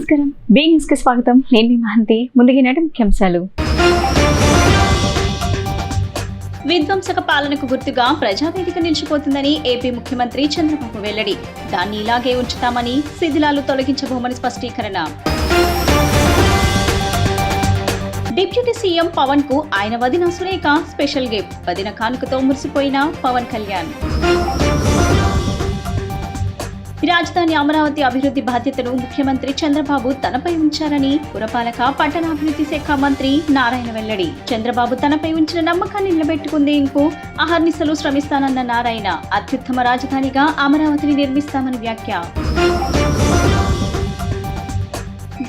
నమస్కారం. Being news కి స్వాగతం. నేను మీ మహంతి. ముందుగా నాటి ముఖ్యాంశాలు. విధ్వంసక పాలనకు గుర్తుగా ప్రజావేదిక నిలిచిపోతుందని ఏపీ ముఖ్యమంత్రి చంద్రబాబు వెల్లడి. దాన్ని ఇలాగే ఉంచుతామని, శిథిలాలు తొలగించబోమని స్పష్టీకరణ. డిప్యూటీ సీఎం పవన్ కు ఆయన వదిన సురేఖ స్పెషల్ గిఫ్ట్. వదిన కానుకతో మురిసిపోయిన పవన్ కళ్యాణ్. రాజధాని అమరావతి అభివృద్ధి బాధ్యతను ముఖ్యమంత్రి చంద్రబాబు తనపై ఉంచారని పురపాలక పట్టణాభివృద్ధి శాఖ మంత్రి నారాయణ వెల్లడి. చంద్రబాబు తనపై ఉంచిన నమ్మకాన్ని నిలబెట్టుకుందేందుకు అహర్నిశలు శ్రమిస్తానన్న నారాయణ. అత్యుత్తమ రాజధానిగా అమరావతిని నిర్మిస్తామని వ్యాఖ్య.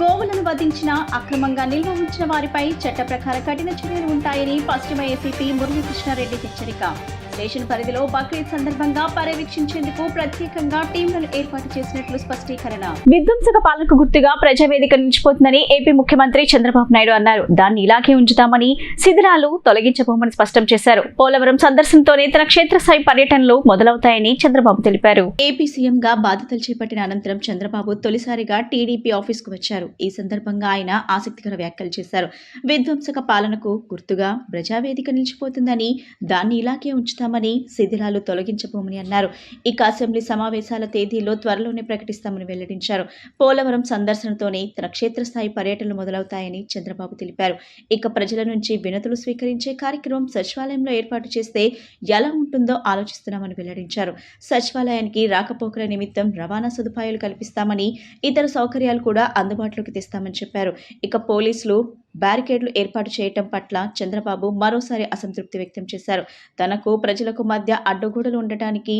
గోవులను వధించిన, అక్రమంగా నిల్వ ఉంచిన వారిపై చట్ట ప్రకారం కఠిన చర్యలు ఉంటాయని పశ్చిమ ఏసీపీ మురళీకృష్ణారెడ్డి హెచ్చరిక. స్టేషన్ పరిధిలో బక్రీద్ సందర్భంగా పర్యవేక్షించేందుకు ప్రత్యేకంగా టీంలను ఏర్పాటు చేసినట్లు స్పష్టీకరణ. విధ్వంసక పాలనకు గుర్తుగా ప్రజావేదిక నిలిచిపోతుందని ఏపీ ముఖ్యమంత్రి చంద్రబాబు నాయుడు అన్నారు. దాన్ని ఇలాగే ఉంచుతామని, శిథిలాలు తొలగించబోమని స్పష్టం చేశారు. పోలవరం సందర్శనతోనే తన క్షేత్రస్థాయి పర్యటనలు మొదలవుతాయని చంద్రబాబు తెలిపారు. ఏపీ సీఎంగా బాధ్యతలు చేపట్టిన అనంతరం చంద్రబాబు తొలిసారిగా టీడీపీ ఆఫీస్ కు వచ్చారు. ఈ సందర్భంగా ఆయన ఆసక్తికర వ్యాఖ్యలు చేశారు. విధ్వంసక పాలనకు గుర్తుగా ప్రజావేదిక నిలిచిపోతుందని, దాన్ని ఇలాగే ఉంచుతామని, శిథిలాలు తొలగించబోమని అన్నారు. ఇక అసెంబ్లీ సమావేశాల తేదీలో త్వరలోనే ప్రకటిస్తామని వెల్లడించారు. పోలవరం సందర్శనతోనే తన క్షేత్రస్థాయి పర్యటనలు మొదలవుతాయని చంద్రబాబు తెలిపారు. ఇక ప్రజల నుంచి వినతులు స్వీకరించే కార్యక్రమం సచివాలయంలో ఏర్పాటు చేస్తే ఎలా ఉంటుందో ఆలోచిస్తున్నామని వెల్లడించారు. సచివాలయానికి రాకపోకల నిమిత్తం రవాణా సదుపాయాలు కల్పిస్తామని, ఇతర సౌకర్యాలు కూడా అందుబాటులోకి తెస్తామని చెప్పారు. ఇక పోలీసులు బ్యారికేడ్లు ఏర్పాటు చేయటం పట్ల చంద్రబాబు మరోసారి అసంతృప్తి వ్యక్తం చేశారు. తనకు ప్రజలకు మధ్య అడ్డగోడలు ఉండటానికి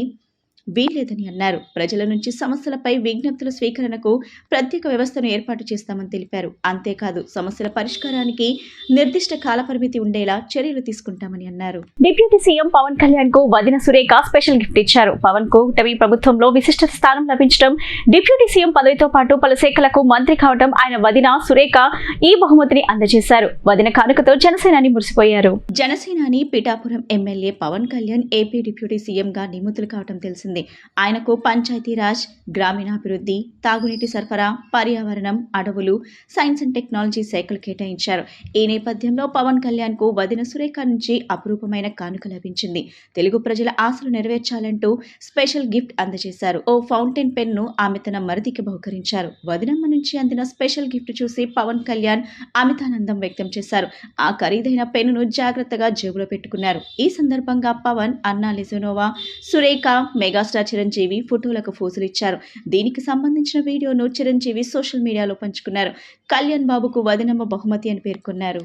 వీల్లేదని అన్నారు. ప్రజల నుంచి సమస్యలపై విజ్ఞప్తుల స్వీకరణకు ప్రత్యేక వ్యవస్థను ఏర్పాటు చేస్తామని తెలిపారు. అంతేకాదు సమస్యల పరిష్కారానికి నిర్దిష్ట కాలపరిమితి ఉండేలా చర్యలు తీసుకుంటామని అన్నారు. డిప్యూటీ సీఎం పవన్ కళ్యాణ్ కు వదిన సురేఖ స్పెషల్ గిఫ్ట్ ఇచ్చారు. పవన్ కు టవీ ప్రభుత్వంలో విశిష్ట స్థానం లభించడం, డిప్యూటీ సీఎం పదవితో పాటు పలు శాఖలకు మంత్రి కావడం ఆయన వదిన సురేఖ ఈ బహుమతిని అందజేశారు. వదిన కానుకతో జనసేనాని మురిసిపోయారు. జనసేనాని Pithapuram MLA Pawan Kalyan AP deputy CM గా నియమితులు కావడం తెలిసింది. ఆయనకు పంచాయతీరాజ్, గ్రామీణాభివృద్ధి, తాగునీటి సరఫరా, పర్యావరణం, అడవులు, సైన్స్ అండ్ టెక్నాలజీ శాఖలు కేటాయించారు. ఈ నేపథ్యంలో పవన్ కళ్యాణ్ కు వదిన సురేఖ నుంచి అపురూపమైన కానుక లభించింది. తెలుగు ప్రజల ఆశలు నెరవేర్చాలంటూ స్పెషల్ గిఫ్ట్ అందజేశారు. ఓ ఫౌంటైన్ పెన్ ను ఆమె తన మరిదికి బహుకరించారు. వదినమ్మ నుంచి అందిన స్పెషల్ గిఫ్ట్ చూసి పవన్ కళ్యాణ్ అమితానందం వ్యక్తం చేశారు. ఆ ఖరీదైన పెన్నును జాగ్రత్తగా జేబులో పెట్టుకున్నారు. ఈ సందర్భంగా పవన్, అన్నా లెజోనోవా, సురేఖ, మెగాస్టార్ చిరంజీవి ఫోటోలకు పోజులు ఇచ్చారు. దీనికి సంబంధించిన వీడియోను చిరంజీవి సోషల్ మీడియాలో పంచుకున్నారు. కళ్యాణ్ బాబుకు వదినమ్మ బహుమతి అని పేర్కొన్నారు.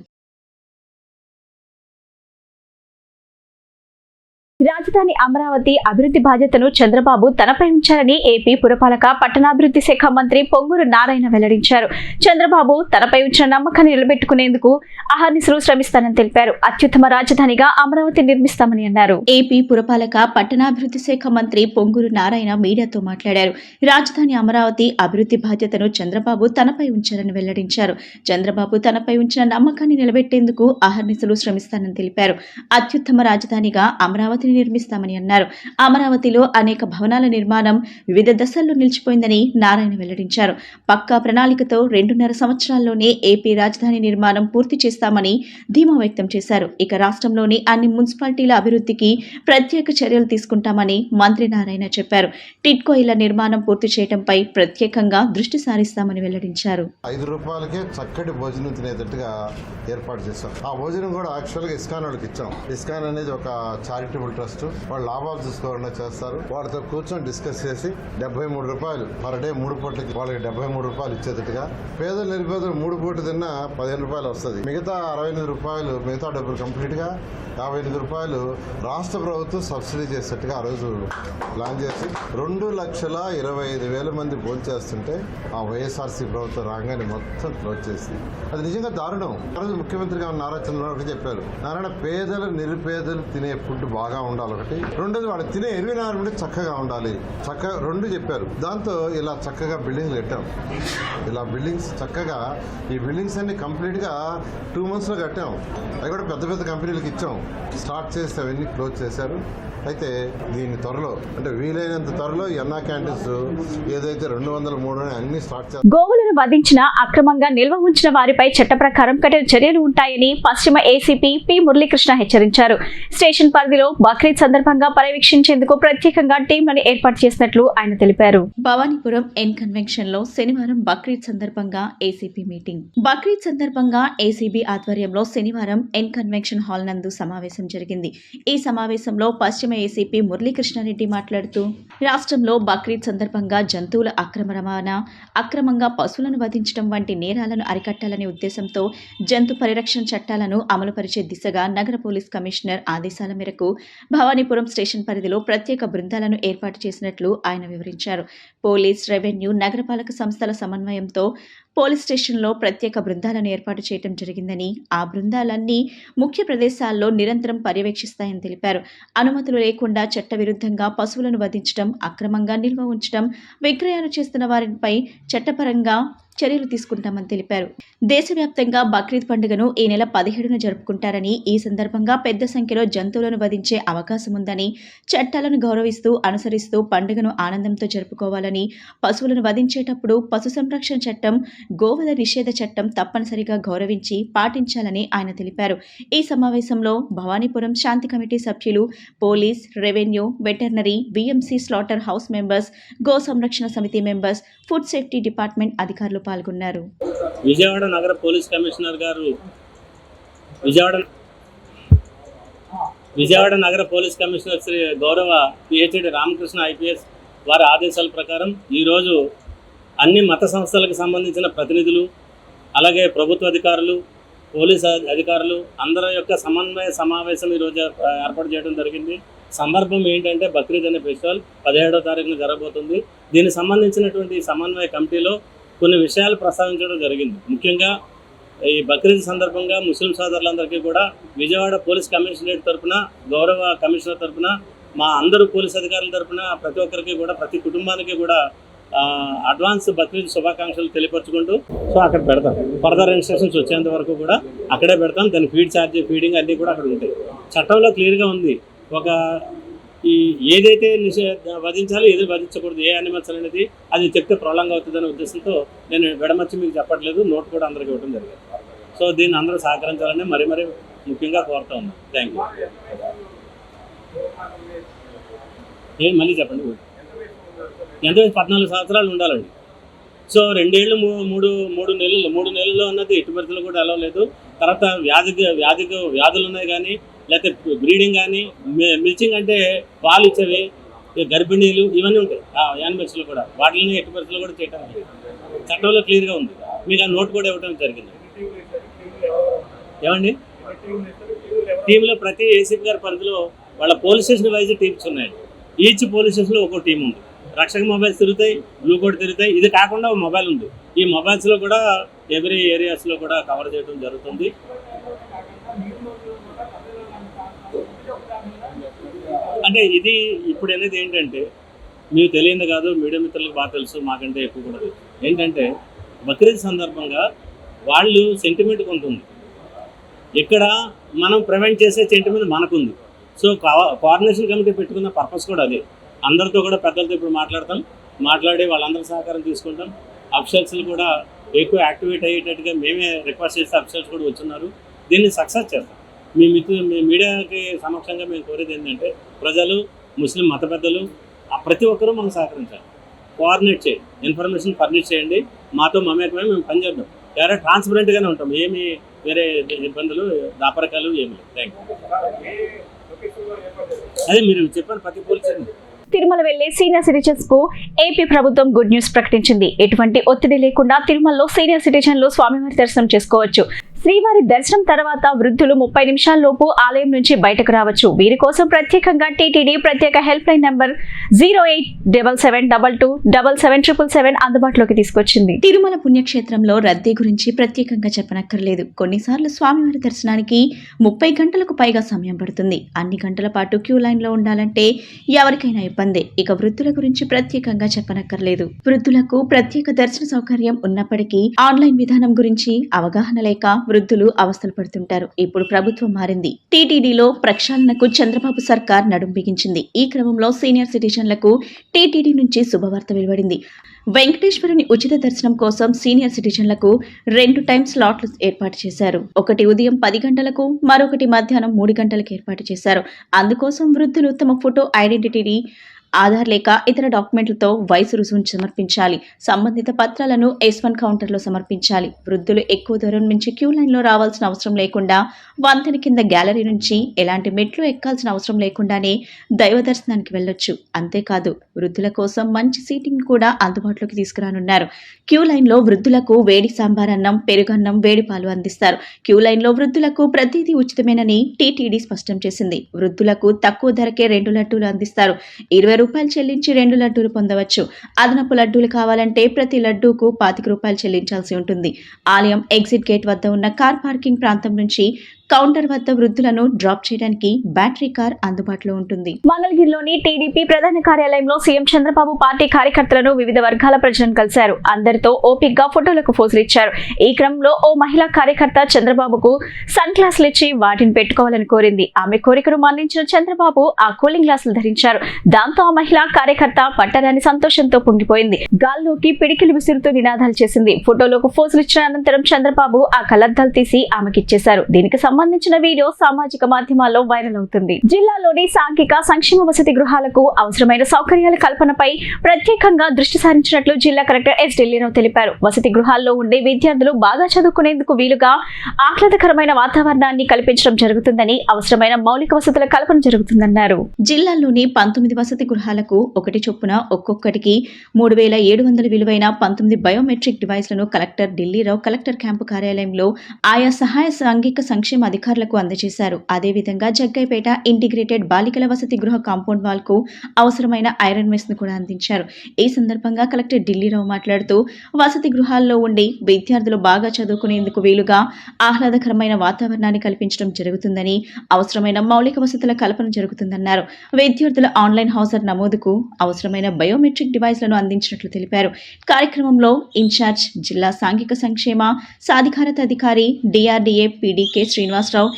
రాజధాని అమరావతి అభివృద్ధి బాధ్యతను చంద్రబాబు తనపై ఉంచారని ఏపీ పురపాలక పట్టణాభివృద్ధి శాఖ మంత్రి పొంగూరు నారాయణ వెల్లడించారు. చంద్రబాబు తనపై ఉంచిన నమ్మకాన్ని నిలబెట్టుకునేందుకు అహర్నిశలు శ్రమిస్తానని తెలిపారు. అత్యుత్తమ రాజధానిగా అమరావతి నిర్మిస్తామని అన్నారు. ఏపీ పురపాలక పట్టణాభివృద్ధి శాఖ మంత్రి పొంగూరు నారాయణ మీడియాతో మాట్లాడారు. రాజధాని అమరావతి అభివృద్ధి బాధ్యతను చంద్రబాబు తనపై ఉంచారని వెల్లడించారు. చంద్రబాబు తనపై ఉంచిన నమ్మకాన్ని నిలబెట్టేందుకు అహర్నిశలు శ్రమిస్తానని తెలిపారు. అత్యుత్తమ రాజధానిగా అమరావతిని నిర్మిస్తామని అన్నారు. అమరావతిలో అనేక భవనాల నిర్మాణం వివిధ దశల్లో నిలిచిపోయిందని నారాయణ వెల్లడించారు. పక్కా ప్రణాళికతో 2.5 సంవత్సరాల్లోనే ఏపీ రాజధాని నిర్మాణం పూర్తి చేస్తామని ధీమా వ్యక్తం చేశారు. ఇక రాష్ట్రంలోని అన్ని మున్సిపాలిటీల అభివృద్ధికి ప్రత్యేక చర్యలు తీసుకుంటామని మంత్రి నారాయణ చెప్పారు. టిడ్కో ఇళ్ల నిర్మాణం పూర్తి చేయడంపై ప్రత్యేకంగా దృష్టి సారిస్తామని వెల్లడించారు. ₹5 చక్కటి భోజనం తినేటట్టుగా ఏర్పాటు చేశాం. ఆ భోజనం కూడా యాక్చువల్గా ఇస్కాన్ వాళ్ళకి ఇచ్చాం. ఇస్కాన్ అనేది ఒక చారిటబుల్ ట్రస్ట్. వాళ్ళు లాభాలు చూసుకోవాలన్నా చేస్తారు. వాళ్ళతో కూర్చొని డిస్కస్ చేసి ₹73 పర్ డే 3 పూటలకి వాళ్ళకి ₹73 ఇచ్చేటట్టుగా, పేదలు నిరుపేదలు 3 పూటలు తిన్నా ₹15 వస్తుంది. మిగతా ₹68 మిగతా డబ్బులు కంప్లీట్ గా ₹58 రాష్ట్ర ప్రభుత్వం సబ్సిడీ చేసేట్టుగా ఆ రోజు ప్లాన్ చేసి 2,25,000 మంది భోజనం చేస్తుంటే ఆ వైఎస్ఆర్సీ ప్రభుత్వం రాగానే మొత్తం క్లోజ్ చేసి, అది నిజంగా దారుణం. ఆ రోజు ముఖ్యమంత్రిగా నారా చంద్రబాబు చెప్పారు, నారాయణ పేదలు నిరుపేదలు తినే ఫుడ్ బాగా ఉండాలి ఒకటి. రెండోది వాళ్ళు తినే ఎన్విరాన్మెంట్ చక్కగా ఉండాలి. చక్కగా రెండు చెప్పారు. దాంతో ఇలా చక్కగా బిల్డింగ్లు కట్టాం. ఇలా బిల్డింగ్స్ చక్కగా ఈ బిల్డింగ్స్ అన్ని కంప్లీట్గా 2 monthsలో కట్టాం. అవి కూడా పెద్ద పెద్ద కంపెనీలకు ఇచ్చాం. స్టార్ట్ చేస్తే అవన్నీ క్లోజ్ చేశారు. అయితే దీన్ని త్వరలో అంటే వీలైనంత త్వరలో ఎన్నా క్యాంటీన్స్ ఏదైతే 200, 300 అన్ని స్టార్ట్ చేస్తారు. గోవులను వధించిన, అక్రమంగా నిల్వ ఉంచిన వారిపై చట్ట ప్రకారం కఠిన చర్యలు ఉంటాయని పశ్చిమ ఏసీపీ పి మురళీకృష్ణ హెచ్చరించారు. స్టేషన్ పరిధిలో బక్రీద్ సందర్భంగా పర్యవేక్షించేందుకు ప్రత్యేకంగా టీంలను ఏర్పాటు చేసినట్లు ఆయన తెలిపారు. భవానీపురం ఎన్ కన్వెన్షన్ లో శనివారం బక్రీద్ సందర్భంగా ఏసీపీ మీటింగ్. బక్రీద్ సందర్భంగా ఏసీబీ ఆధ్వర్యంలో శనివారం ఎన్ కన్వెన్షన్ హాల్ నందు సమావేశం జరిగింది. ఈ సమావేశంలో పశ్చిమ ఏసీపీ మురళీకృష్ణారెడ్డి మాట్లాడుతూ, రాష్ట్రంలో బక్రీద్ సందర్భంగా జంతువుల అక్రమ రవాణా, అక్రమంగా పశువులను వధించడం వంటి నేరాలను అరికట్టాలనే ఉద్దేశంతో జంతు పరిరక్షణ చట్టాలను అమలుపరిచే దిశగా నగర పోలీస్ కమిషనర్ ఆదేశాల మేరకు భవానీపురం స్టేషన్ పరిధిలో ప్రత్యేక బృందాలను ఏర్పాటు చేసినట్లు ఆయన వివరించారు. పోలీస్, రెవెన్యూ, నగరపాలక సంస్థల సమన్వయంతో పోలీస్ స్టేషన్లో ప్రత్యేక బృందాలను ఏర్పాటు చేయడం జరిగిందని, ఆ బృందాలన్నీ ముఖ్య ప్రదేశాల్లో నిరంతరం పర్యవేక్షిస్తాయని తెలిపారు. అనుమతులు లేకుండా చట్టవిరుద్ధంగా పశువులను వధించడం, అక్రమంగా నిల్వ ఉంచడం, విక్రయాలు చేస్తున్న వారిపై చట్టపరంగా చర్యలు తీసుకుంటామని తెలిపారు. దేశవ్యాప్తంగా బక్రీద్ పండుగను ఈ నెల 17న జరుపుకుంటారని, ఈ సందర్భంగా పెద్ద సంఖ్యలో జంతువులను వధించే అవకాశం ఉందని, చట్టాలను గౌరవిస్తూ అనుసరిస్తూ పండుగను ఆనందంతో జరుపుకోవాలని, పశువులను వధించేటప్పుడు పశు సంరక్షణ చట్టం, గోవధ నిషేధ చట్టం తప్పనిసరిగా గౌరవించి పాటించాలని ఆయన తెలిపారు. ఈ సమావేశంలో భవానీపురం శాంతి కమిటీ సభ్యులు, police, revenue, veterinary, BMC slaughter house members, go సంరక్షణ సమితి మెంబర్స్, ఫుడ్ సేఫ్టీ డిపార్ట్మెంట్ అధికారులు పాల్గొన్నారు. విజయవాడ నగర పోలీస్ కమిషనర్ గారు విజయవాడ నగర పోలీస్ కమిషనర్ శ్రీ గౌరవ పిహెచ్డి రామకృష్ణ ఐపీఎస్ వారి ఆదేశాల ప్రకారం ఈరోజు అన్ని మత సంస్థలకు సంబంధించిన ప్రతినిధులు, అలాగే ప్రభుత్వ అధికారులు, పోలీస్ అధికారులు అందరి యొక్క సమన్వయ సమావేశం ఈరోజు ఏర్పాటు చేయడం జరిగింది. సందర్భం ఏంటంటే బక్రీద్ అనే ఫెస్టివల్ 17వ తారీఖున జరగబోతుంది. దీనికి సంబంధించినటువంటి సమన్వయ కమిటీలో కొన్ని విషయాలు ప్రస్తావించడం జరిగింది. ముఖ్యంగా ఈ బక్రీద్ సందర్భంగా ముస్లిం సోదరులందరికీ కూడా విజయవాడ పోలీస్ కమిషనరేట్ తరఫున, గౌరవ కమిషనర్ తరఫున, మా అందరూ పోలీస్ అధికారుల తరఫున ప్రతి ఒక్కరికి కూడా, ప్రతి కుటుంబానికి కూడా అడ్వాన్స్ బక్రీద్ శుభాకాంక్షలు తెలియపరచుకుంటూ అక్కడ పెడతాం. ఫర్దర్ ఇన్స్ట్రక్షన్స్ వచ్చేంత వరకు కూడా అక్కడే పెడతాం. దాని ఫీడింగ్ అన్నీ కూడా అక్కడ ఉంటాయి. చట్టంలో క్లియర్గా ఉంది. ఒక ఏదైతే వధించాలో, ఏది వధించకూడదు, ఏ యానిమల్స్ అనేది అది చెప్తే ప్రొలాంగ్ అవుతుందనే ఉద్దేశంతో నేను విడమర్చి మీకు చెప్పట్లేదు, నోట్ కూడా అందరికి ఇవ్వడం జరిగింది. సో దీన్ని అందరూ సహకరించాలని మరీ ముఖ్యంగా కోరుతా ఉన్నాను. Thank you. మళ్ళీ చెప్పండి. ఎంత 14 సంవత్సరాలు ఉండాలండి. సో 2 ఏళ్ళు 3 నెలల్లో అన్నది ఎట్టి పరిస్థితుల్లో కూడా అలవ్ లేదు. తర్వాత వ్యాధులు ఉన్నాయి కానీ, లేకపోతే బ్రీడింగ్ కానీ, మిల్చింగ్ అంటే పాలు ఇచ్చేవి, గర్భిణీలు ఇవన్నీ ఉంటాయి యానిమల్స్లో కూడా. వాటిని ఎట్టి పరిస్థితుల్లో కూడా చేయడానికి చట్టంలో క్లియర్గా ఉంది. మీకు ఆ నోట్ కూడా ఇవ్వడం జరిగింది. ఏమండి, టీంలో ప్రతి ఏసీపీ గారి పరిధిలో వాళ్ళ పోలీస్ స్టేషన్ వైజ్ టీమ్స్ ఉన్నాయి. ఈచ్ పోలీస్ స్టేషన్లో ఒక్కో టీం ఉంది. రక్షక మొబైల్స్ తిరుగుతాయి, బ్లూ కోడ్ తిరుగుతాయి. ఇది కాకుండా ఒక మొబైల్ ఉంది. ఈ మొబైల్స్లో కూడా ఎవ్రీ ఏరియాస్లో కూడా కవర్ చేయడం జరుగుతుంది. అంటే ఇది ఇప్పుడు అనేది ఏంటంటే మీకు తెలియదు కాదు, మీడియా మిత్రులకు బాగా తెలుసు, మాకంటే ఎక్కువ కూడా తెలుసు. ఏంటంటే బక్రీద్ సందర్భంగా వాళ్ళు సెంటిమెంట్ ఉంటుంది. ఇక్కడ మనం ప్రివెంట్ చేసే సెంటిమెంట్ మనకుంది. సో కోఆర్డినేషన్ కమిటీ పెట్టుకున్న పర్పస్ కూడా అదే. అందరితో కూడా పెద్దలతో ఇప్పుడు మాట్లాడి వాళ్ళందరూ సహకారం తీసుకుంటాం. అఫిషియల్స్లు కూడా ఎక్కువ యాక్టివేట్ అయ్యేటట్టుగా మేమే రిక్వెస్ట్ చేస్తే అఫిషియల్స్ కూడా వచ్చున్నారు. దీన్ని సక్సెస్ చేస్తాం. మీ మీడియాకి సమక్షంగా మేము కోరేది ఏంటంటే ప్రజలు, ముస్లిం మత పెద్దలు ప్రతి ఒక్కరూ మనం సహకరించాలి. కోఆర్డినేట్ చేయండి, ఇన్ఫర్మేషన్ ఫర్నిష్ చేయండి. మాతో మమేకమే మేము పనిచేద్దాం. ఎవరైనా ట్రాన్స్పరెంట్గానే ఉంటాం. ఏమి వేరే ఇబ్బందులు, దాపరకాలు ఏమి లేదు. Thank you. అదే మీరు చెప్పండి, ప్రతి పోలీసు తిరుమల వెళ్లే సీనియర్ సిటిజన్స్ కు ఏపీ ప్రభుత్వం గుడ్ న్యూస్ ప్రకటించింది. ఎటువంటి ఒత్తిడి లేకుండా తిరుమలలో సీనియర్ సిటిజన్లు స్వామివారి దర్శనం చేసుకోవచ్చు. శ్రీవారి దర్శనం తర్వాత వృద్ధులు 30 నిమిషాల్లోపు ఆలయం నుంచి బయటకు రావచ్చు. వీరి కోసం ప్రత్యేకంగా టీటీడీ ప్రత్యేక హెల్ప్ లైన్ నంబర్ 0877227777 అందుబాటులోకి తీసుకొచ్చింది. తిరుమల పుణ్యక్షేత్రంలో రద్దీ గురించి ప్రత్యేకంగా చెప్పనక్కర్లేదు. కొన్నిసార్లు స్వామివారి దర్శనానికి 30 గంటలకు పైగా సమయం పడుతుంది. అన్ని గంటల పాటు క్యూ లైన్ లో ఉండాలంటే ఎవరికైనా ఇబ్బందే. ఇక వృద్ధుల గురించి ప్రత్యేకంగా చెప్పనక్కర్లేదు. వృద్ధులకు ప్రత్యేక దర్శన సౌకర్యం ఉన్నప్పటికీ ఆన్లైన్ విధానం గురించి అవగాహన లేక వృద్ధులు అవస్థలు పడుతుంటారు. ఇప్పుడు ప్రభుత్వం మారింది. టీటీడీలో ప్రక్షాళనకు చంద్రబాబు సర్కార్ నడుం బిగించింది. ఈ క్రమంలో సీనియర్ సిటిజన్లకు టీటీడీ నుంచి శుభవార్త వెలువడింది. వెంకటేశ్వరుని ఉచిత దర్శనం కోసం సీనియర్ సిటిజన్లకు 2 టైం స్లాట్లు ఏర్పాటు చేశారు. ఒకటి ఉదయం 10 గంటలకు, మరొకటి మధ్యాహ్నం 3 గంటలకు ఏర్పాటు చేశారు. అందుకోసం వృద్ధులు తమ ఫోటో ఐడెంటిటీ, ఆధార్ లేక ఇతర డాక్యుమెంట్లతో వయసు రుజువును సమర్పించాలి. సంబంధిత పత్రాలను S1 కౌంటర్లో సమర్పించాలి. వృద్ధులు ఎక్కువ దూరం నుంచి క్యూ లైన్లో రావాల్సిన అవసరం లేకుండా, వంతెన కింద గ్యాలరీ నుంచి ఎలాంటి మెట్లు ఎక్కాల్సిన అవసరం లేకుండానే దైవ దర్శనానికి వెళ్లొచ్చు. అంతేకాదు, వృద్ధుల కోసం మంచి సీటింగ్ కూడా అందుబాటులోకి తీసుకురానున్నారు. క్యూ లైన్లో వృద్ధులకు వేడి సాంబార్ అన్నం, పెరుగన్నం, వేడి పాలు అందిస్తారు. క్యూ లైన్లో వృద్ధులకు ప్రతిదీ ఉచితమేనని టీటీడీ స్పష్టం చేసింది. వృద్ధులకు తక్కువ ధరకే 2 లడ్డూలు అందిస్తారు. 20 రూపాయలు చెల్లించి 2 లడ్డూలు పొందవచ్చు. అదనపు లడ్డూలు కావాలంటే ప్రతి లడ్డూకు 25 రూపాయలు చెల్లించాల్సి ఉంటుంది. ఆలయం ఎగ్జిట్ గేట్ వద్ద ఉన్న కార్ పార్కింగ్ ప్రాంతం నుంచి కౌంటర్ వద్ద వృద్ధులను డ్రాప్ చేయడానికి బ్యాటరీ కార్ అందుబాటులో ఉంటుంది. మంగళగిరిలోని టీడీపీ ప్రధాన కార్యాలయంలో సీఎం చంద్రబాబు పార్టీ కార్యకర్తలను, వివిధ వర్గాల ప్రజలను కలిశారు. అందరితో ఓపిక్గా ఫోటోలకు పోజులు ఇచ్చారు. ఈ క్రమంలో ఓ మహిళా కార్యకర్త చంద్రబాబుకు సన్ గ్లాసులు ఇచ్చి వాటిని పెట్టుకోవాలని కోరింది. ఆమె కోరికను మన్నించిన చంద్రబాబు ఆ కూలింగ్ గ్లాసులు ధరించారు. దాంతో ఆ మహిళా కార్యకర్త పట్టరాని సంతోషంతో పొంగిపోయింది. గాల్లోకి పిడికిలు విసురుతూ నినాదాలు చేసింది. ఫోటోలకు పోజులు ఇచ్చిన అనంతరం చంద్రబాబు ఆ కళ్లద్దాలు తీసి ఆమెకిచ్చేశారు. దీనికి సంబంధించిన వీడియో సామాజిక మాధ్యమాల్లో వైరల్ అవుతుంది. జిల్లాలోని సాంఘిక సంక్షేమ వసతి గృహాలకు అవసరమైన సౌకర్యాల కల్పనపై ప్రత్యేకంగా దృష్టి సారించినట్లు జిల్లా కలెక్టర్ ఎస్ ఢిల్లీరావు తెలిపారు. వసతి గృహాల్లో ఉండే విద్యార్థులు బాగా చదువుకునేందుకు వీలుగా ఆహ్లాదకరమైన వాతావరణాన్ని కల్పించడం జరుగుతుందని, అవసరమైన మౌలిక వసతుల కల్పన జరుగుతుందన్నారు. జిల్లాలోని 19 వసతి గృహాలకు ఒకటి చొప్పున ఒక్కొక్కటికి 3700 విలువైన 19 బయోమెట్రిక్ డివైస్లను కలెక్టర్ ఢిల్లీరావు కలెక్టర్ క్యాంపు కార్యాలయంలో ఆయా సహాయ సాంఘిక సంక్షేమ అధికారులకు అందజేశారు. అదేవిధంగా జగ్గైపేట ఇంటిగ్రేటెడ్ బాలికల వసతి గృహ కాంపౌండ్ వాల్ కు అవసరమైన ఐరన్ మెస్ ను కూడా అందించారు. ఈ సందర్భంగా కలెక్టర్ ఢిల్లీరావు మాట్లాడుతూ, వసతి గృహాల్లో ఉండి విద్యార్థులు బాగా చదువుకునేందుకు వీలుగా ఆహ్లాదకరమైన వాతావరణాన్ని కల్పించడం జరుగుతుందని, అవసరమైన మౌలిక వసతుల కల్పన జరుగుతుందన్నారు. విద్యార్థుల ఆన్లైన్ హాజరు నమోదుకు అవసరమైన బయోమెట్రిక్ డివైస్లను అందించినట్లు తెలిపారు. కార్యక్రమంలో ఇన్ఛార్జ్ జిల్లా సాంఘిక సంక్షేమ సాధికారత అధికారి డిఆర్డీఏ పీడీకే శ్రీనివాసరావు,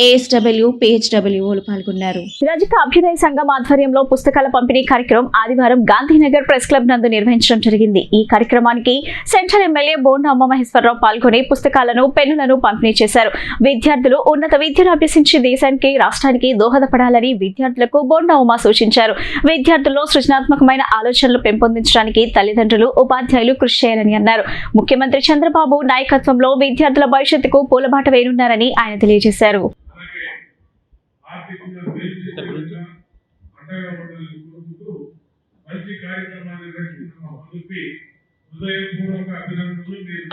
ASW, PHWలు పాల్గొన్నారు. రజక అభ్యుదయ సంఘం ఆధ్వర్యంలో పుస్తకాల పంపిణీ కార్యక్రమం ఆదివారం గాంధీనగర్ ప్రెస్ క్లబ్ నందు నిర్వహించడం జరిగింది. ఈ కార్యక్రమానికి సెంట్రల్ ఎమ్మెల్యే బోండా ఉమామహేశ్వరరావు పాల్గొని పుస్తకాలను, పెన్నులను పంపిణీ చేశారు. విద్యార్థులు ఉన్నత విద్యను అభ్యసించి దేశానికి, రాష్ట్రానికి దోహదపడాలని విద్యార్థులకు బోండా ఉమా సూచించారు. విద్యార్థుల్లో సృజనాత్మకమైన ఆలోచనలు పెంపొందించడానికి తల్లిదండ్రులు, ఉపాధ్యాయులు కృషి చేయాలని అన్నారు. ముఖ్యమంత్రి చంద్రబాబు నాయకత్వంలో విద్యార్థుల భవిష్యత్తుకు పూలబాట వేయనున్నారని ఆయన తెలియజేశారు. ఆర్థికంగా అండగా మంచి కార్యక్రమాన్ని నిర్వహిస్తున్నాం. అందుకే హృదయపూర్వక అభినందనలు. మీరు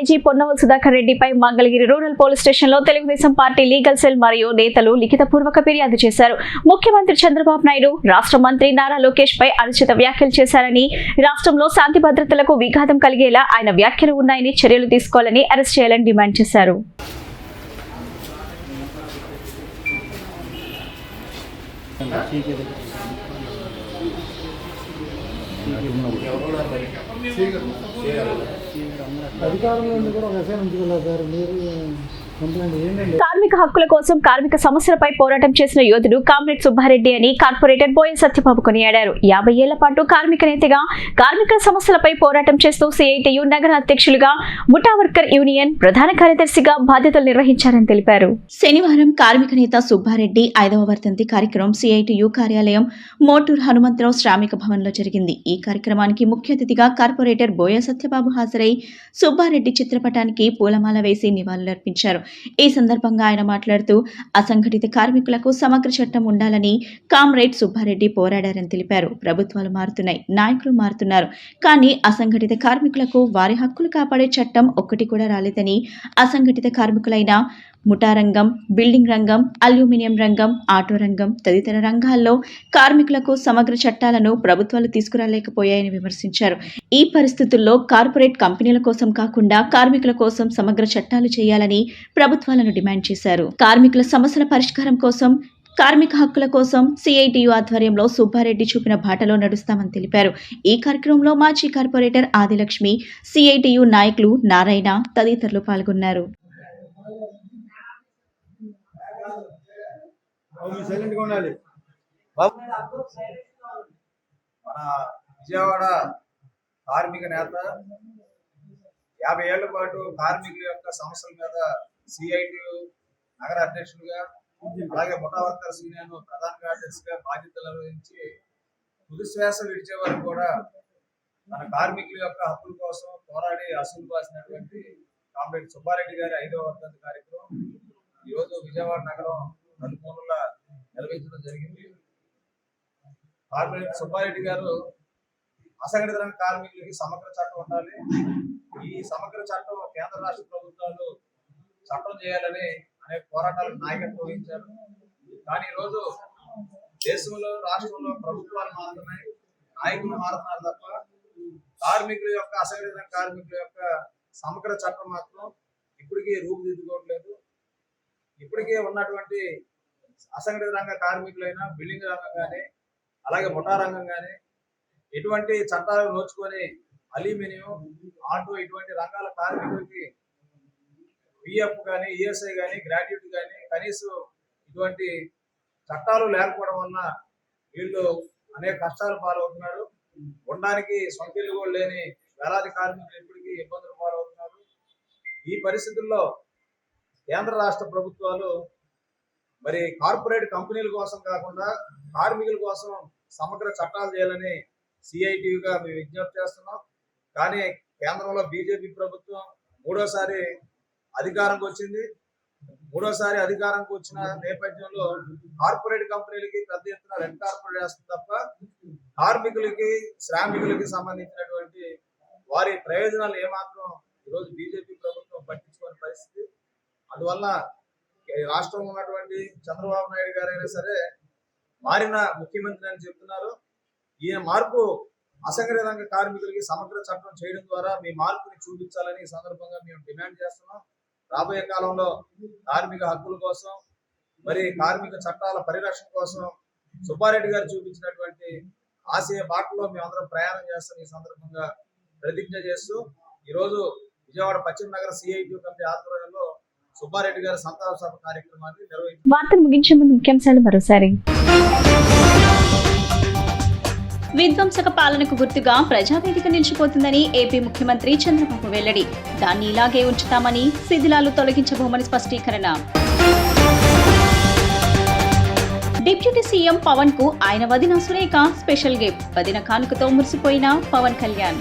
ఏజీ పొన్నవల్ సుధాకర్ రెడ్డిపై మంగళగిరి రూరల్ పోలీస్ స్టేషన్లో తెలుగుదేశం పార్టీ లీగల్ సెల్ మరియు నేతలు లిఖితపూర్వక ఫిర్యాదు చేశారు. ముఖ్యమంత్రి చంద్రబాబు నాయుడు, రాష్ట్ర మంత్రి నారా లోకేష్ పై అనుచిత వ్యాఖ్యలు చేశారని, రాష్ట్రంలో శాంతి భద్రతలకు విఘాతం కలిగేలా ఆయన వ్యాఖ్యలు ఉన్నాయని చర్యలు తీసుకోవాలని, అరెస్ట్ చేయాలని డిమాండ్ చేశారు. అధికారంలో ఉండి కూడా ఒక ఎస్ఐ ఉంచుకోలేదు సార్. మీరు కంప్లైంట్ ఏంటండి? కార్మిక హక్కుల కోసం కార్మిక సమస్యలపై పోరాటం చేసిన యోధుడు కామ్రేడ్ సుబ్బారెడ్డి అని కార్పొరేటర్ బోయ సత్యబాబు కొనియాడారు. 50 ఏళ్ల పాటు కార్మిక నేతగా కార్మికుల సమస్యలపై పోరాటం చేస్తూ సిఐటియు నగర అధ్యక్షులుగా, ముఠా వర్కర్ యూనియన్ ప్రధాన కార్యదర్శిగా బాధ్యతలు నిర్వహించారని తెలిపారు. శనివారం కార్మిక నేత సుబ్బారెడ్డి 5వ వర్ధంతి కార్యక్రమం సిఐటియు కార్యాలయం మోటూర్ హనుమంతరావు శ్రామిక భవన్లో జరిగింది. ఈ కార్యక్రమానికి ముఖ్య అతిథిగా కార్పొరేటర్ బోయ సత్యబాబు హాజరై సుబ్బారెడ్డి చిత్రపటానికి పూలమాల వేసి నివాళులర్పించారు. ఈ సందర్భంగా ఆయన మాట్లాడుతూ అసంఘటిత కార్మికులకు సమగ్ర చట్టం ఉండాలని కామ్రేడ్ సుబ్బారెడ్డి పోరాడారని తెలిపారు. ప్రభుత్వాలు మారుతున్నాయి, నాయకులు మారుతున్నారు, కానీ అసంఘటిత కార్మికులకు వారి హక్కులు కాపాడే చట్టం ఒక్కటి కూడా రాలేదని, అసంఘటిత కార్మికులైన ముఠా రంగం, బిల్డింగ్ రంగం, అల్యూమినియం రంగం, ఆటో రంగం తదితర రంగాల్లో కార్మికులకు సమగ్ర చట్టాలను ప్రభుత్వాలు తీసుకురాలేకపోయాయని విమర్శించారు. ఈ పరిస్థితుల్లో కార్పొరేట్ కంపెనీల కోసం కాకుండా కార్మికుల కోసం సమగ్ర చట్టాలు చేయాలని ప్రభుత్వాలను డిమాండ్ చేశారు. కార్మికుల సమస్యల పరిష్కారం కోసం, కార్మిక హక్కుల కోసం సిఐటియు ఆధ్వర్యంలో సుబ్బారెడ్డి చూపిన బాటలో నడుస్తామని తెలిపారు. ఈ కార్యక్రమంలో మాజీ కార్పొరేటర్ ఆదిలక్ష్మి, సిఐటియు నాయకులు నారాయణ తదితరులు పాల్గొన్నారు. మన విజయవాడ కార్మిక నేత 50 ఏళ్ల పాటు కార్మికుల యొక్క సమస్యల మీద సిఐటియు నగర అధ్యక్షులుగా, అలాగే ముఠా వర్కర్స్ యూనియన్ ప్రధాన కార్యదర్శిగా బాధ్యతలు నిర్వహించి తుది శ్వాస విడిచే వరకు కూడా మన కార్మికుల యొక్క హక్కుల కోసం పోరాడి అసలు పాసినటువంటి కామ్రేడ్ సుబ్బారెడ్డి గారి 5వ వర్ధంతి కార్యక్రమం ఈరోజు విజయవాడ నగరం నలుమూలలా నిర్వహించడం జరిగింది. కార్పొరేటర్ సుబ్బారెడ్డి గారు అసంఘటిత రంగ కార్మికులకి సమగ్ర చట్టం ఉండాలి, ఈ సమగ్ర చట్టం కేంద్ర రాష్ట్ర ప్రభుత్వాలు చట్టం చేయాలని అనేక పోరాటాలకు నాయకత్వం వహించారు. కానీ ఈరోజు దేశంలో, రాష్ట్రంలో ప్రభుత్వాలు మారుతున్నాయి, నాయకులు మారుతున్నారు తప్ప కార్మికుల యొక్క, అసంఘటిత రంగ కార్మికుల యొక్క సమగ్ర చట్టం మాత్రం ఇప్పటికీ రూపుదిద్దుకోవట్లేదు. ఇప్పటికే ఉన్నటువంటి అసంఘటిత రంగ కార్మికులైన బిల్డింగ్ రంగం కానీ, అలాగే ముఠా రంగం కానీ ఎటువంటి చట్టాలు నోచుకొని అల్యూమినియం, ఆటో ఇటువంటి రంగాల కార్మికులకి పిఎఫ్ కానీ, ఈఎస్ఐ కానీ, గ్రాట్యుటీ కానీ కనీసం ఇటువంటి చట్టాలు లేకపోవడం వలన వీళ్ళు అనేక కష్టాలు పాలవుతున్నారు. ఉండడానికి సొంత ఇల్లు కూడా లేని వేలాది కార్మికులు ఇప్పటికీ ఇబ్బందులు పాలవుతున్నారు. ఈ పరిస్థితుల్లో కేంద్ర రాష్ట్ర ప్రభుత్వాలు మరి కార్పొరేట్ కంపెనీల కోసం కాకుండా కార్మికుల కోసం సమగ్ర చట్టాలు చేయాలని సిఐటియుగా మేము విజ్ఞప్తి చేస్తున్నాం. కానీ కేంద్రంలో బీజేపీ ప్రభుత్వం మూడోసారి అధికారంకి వచ్చింది. మూడోసారి అధికారంకి వచ్చిన నేపథ్యంలో కార్పొరేట్ కంపెనీలకి పెద్ద ఎత్తున రెడ్ కార్పొరేట్ చేస్తుంది తప్ప కార్మికులకి, శ్రామికులకి సంబంధించినటువంటి వారి ప్రయోజనాలు ఏమాత్రం ఈరోజు బీజేపీ ప్రభుత్వం పట్టించుకునే పరిస్థితి. అందువల్ల రాష్ట్రంలో ఉన్నటువంటి చంద్రబాబు నాయుడు గారైనా సరే మారిన ముఖ్యమంత్రి అని చెప్తున్నారు. ఈయన మార్పు అసంఘటిత రంగ కార్మికులకి సమగ్ర చట్టం చేయడం ద్వారా మీ మార్పుని చూపించాలని ఈ సందర్భంగా మేము డిమాండ్ చేస్తున్నాం. రాబోయే కాలంలో కార్మిక హక్కుల కోసం, మరి కార్మిక చట్టాల పరిరక్షణ కోసం సుబ్బారెడ్డి గారు చూపించినటువంటి ఆశయ బాటలో మేమందరం ప్రయాణం చేస్తాం. ఈ సందర్భంగా ప్రతిజ్ఞ చేస్తూ ఈరోజు విజయవాడ పశ్చిమ నగర సిఐటియు కమిటీ ఆధ్వర్యంలో సుబ్బారెడ్డి గారి సంతాప సభ కార్యక్రమాన్ని నిర్వహించారు. వార్తలు ముగించే ముందు ముఖ్యాంశాలు మరోసారి. విధ్వంసక పాలనకు గుర్తుగా ప్రజావేదిక నిలిచిపోతుందని ఏపీ ముఖ్యమంత్రి చంద్రబాబు వెల్లడి. దాన్ని ఇలాగే ఉంచుతామని, శిథిలాలు తొలగించబోమని స్పష్టీకరణ. డిప్యూటీ సీఎం పవన్ కు ఆయన వదిన సురేఖ స్పెషల్ గిఫ్ట్. వదిన కానుకతో మురిసిపోయిన పవన్ కళ్యాణ్.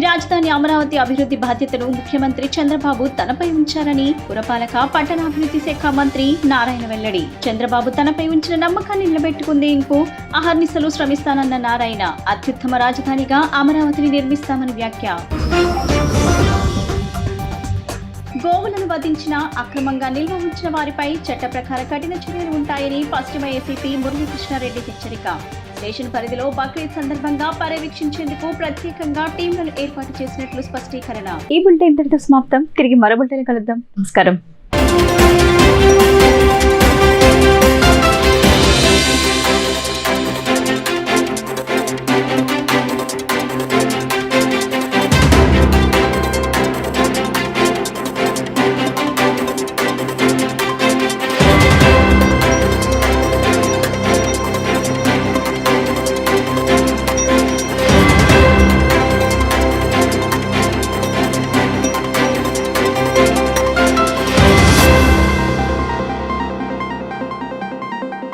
రాజధాని అమరావతి అభివృద్ధి బాధ్యతను ముఖ్యమంత్రి చంద్రబాబు తనపై ఉంచారని పురపాలక పట్టణాభివృద్ధి శాఖ మంత్రి నారాయణ వెల్లడి. చంద్రబాబు తనపై ఉంచిన నమ్మకాన్ని నిలబెట్టుకుందేందుకు అహర్నిశలు శ్రమిస్తానన్న నారాయణ అత్యుత్తమ రాజధానిగా అమరావతిని నిర్మిస్తామని వ్యాఖ్య. గోవులను వధించిన, అక్రమంగా నిల్వ ఉంచిన వారిపై చట్ట ప్రకార కఠిన చర్యలు ఉంటాయని పశ్చిమ ఏసీపీ మురళీకృష్ణారెడ్డి హెచ్చరిక. స్టేషన్ పరిధిలో బక్రీద్ సందర్భంగా పర్యవేక్షించేందుకు ప్రత్యేకంగా టీంలను ఏర్పాటు చేసినట్లు స్పష్టీకరణ. ఈ బులెటిన్ ఇంతటితో సమాప్తం. తిరిగి మరో బులెటిన్ కలుద్దాం. నమస్కారం.